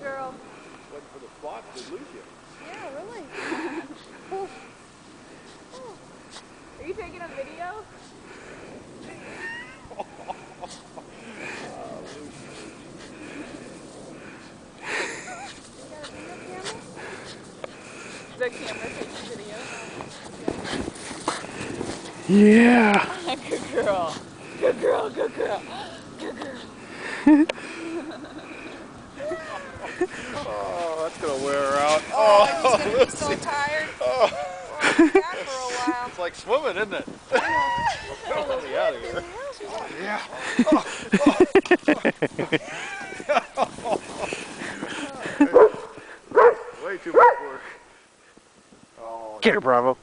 girl. Wasn't for the spots, we'd lose you. Yeah, really. Oh. Are you taking a video? The camera takes video. Yeah. Good girl. Good girl. Good girl. Good girl. Oh, that's gonna wear her out. Oh, he's gonna be so tired. Oh. We're on cat for a while. It's like swimming, isn't it? Let me out of here. Yeah. Way too much work. Oh, Get her, Bravo.